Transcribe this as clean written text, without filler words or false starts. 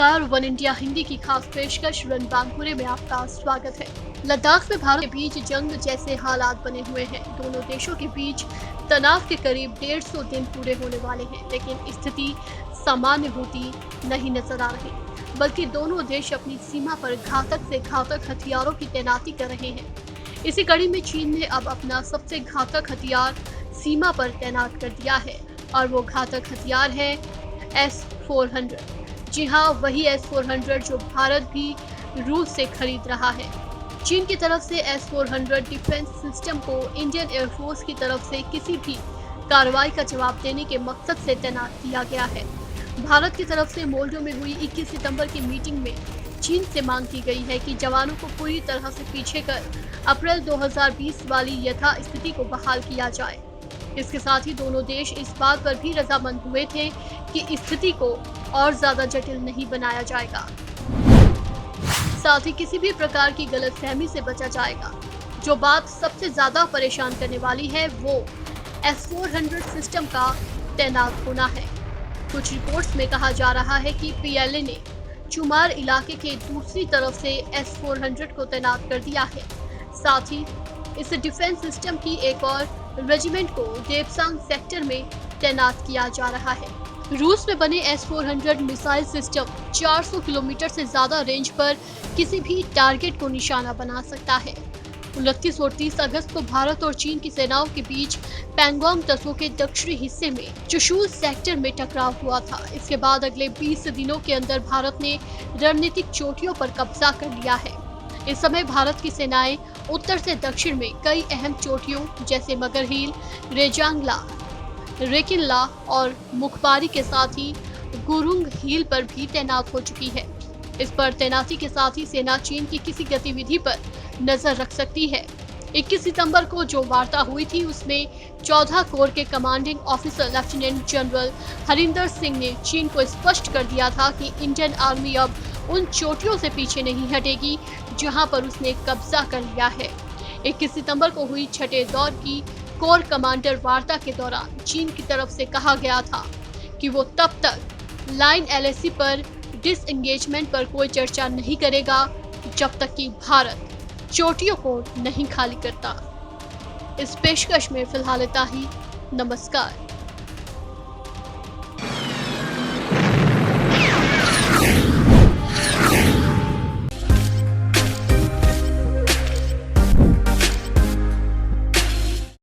नमस्कार, one India Hindi की खास पेशकश रणबांकुरे में आपका स्वागत है। लद्दाख में भारत के बीच जंग जैसे हालात बने हुए हैं। दोनों देशों के बीच तनाव के करीब 150 दिन पूरे होने वाले हैं, लेकिन स्थिति सामान्य होती नहीं नजर आ रही, बल्कि दोनों देश अपनी सीमा पर घातक से घातक हथियारों की तैनाती कर रहे हैं। इसी कड़ी में चीन ने अब अपना सबसे घातक हथियार सीमा पर तैनात कर दिया है और वो घातक हथियार है S-400। जी हाँ, वही S-400 जो भारत भी रूस से खरीद रहा है। चीन की तरफ से S-400 डिफेंस सिस्टम को इंडियन एयरफोर्स की तरफ से किसी भी कार्रवाई का जवाब देने के मकसद से तैनात किया गया है। भारत की तरफ से मोल्डो में हुई 21 सितंबर की मीटिंग में चीन से मांग की गई है कि जवानों को पूरी तरह से पीछे कर अप्रैल 2020 वाली यथास्थिति को बहाल किया जाए। इसके साथ ही दोनों देश इस बात पर भी रजामंद हुए थे कि स्थिति को और ज्यादा जटिल नहीं बनाया जाएगा, साथ ही किसी भी प्रकार की गलतफहमी से बचा जाएगा। जो बात सबसे ज्यादा परेशान करने वाली है वो S-400 सिस्टम का तैनात होना है। कुछ रिपोर्ट्स में कहा जा रहा है कि PLA ने चुमार इलाके के दूसरी तरफ से S-400 को तैनात कर दिया है। साथ ही इस डिफेंस सिस्टम की एक और रेजिमेंट को देपसांग सेक्टर में तैनात किया जा रहा है। रूस में बने S-400 मिसाइल सिस्टम 400 किलोमीटर से ज्यादा रेंज पर किसी भी टारगेट को निशाना बना सकता है। 29 और 30 अगस्त को भारत और चीन की सेनाओं के बीच पैंगोंग तसो के दक्षिणी हिस्से में चुशुल सेक्टर में टकराव हुआ था। इसके बाद अगले 20 दिनों के अंदर भारत ने रणनीतिक चोटियों पर कब्जा कर लिया है। इस समय भारत की सेनाएं उत्तर से दक्षिण में कई अहम चोटियों जैसे मगरहील, रेजांगला, रेकिनला और मुखबारी के साथ ही गुरुंग हील पर भी तैनात हो चुकी है। इस पर तैनाती के साथ ही सेना चीन की किसी गतिविधि पर नजर रख सकती है। 21 सितंबर को जो वार्ता हुई थी उसमें 14 कोर के commanding officer lieutenant general Harinder Singh ने चीन को स्पष्ट कर दिया था कि इंडियन आर्मी अब उन चोटियों से पीछे नहीं हटेगी जहां पर उसने कब्जा कर लिया है। 21 सितंबर को हुई छठे दौर की कोर कमांडर वार्ता के दौरान चीन की तरफ से कहा गया था कि वो तब तक लाइन LAC पर डिसएंगेजमेंट पर कोई चर्चा नहीं करेगा जब तक कि भारत चोटियों को नहीं खाली करता। इस पेशकश में फिलहाल इतना ही। नमस्कार।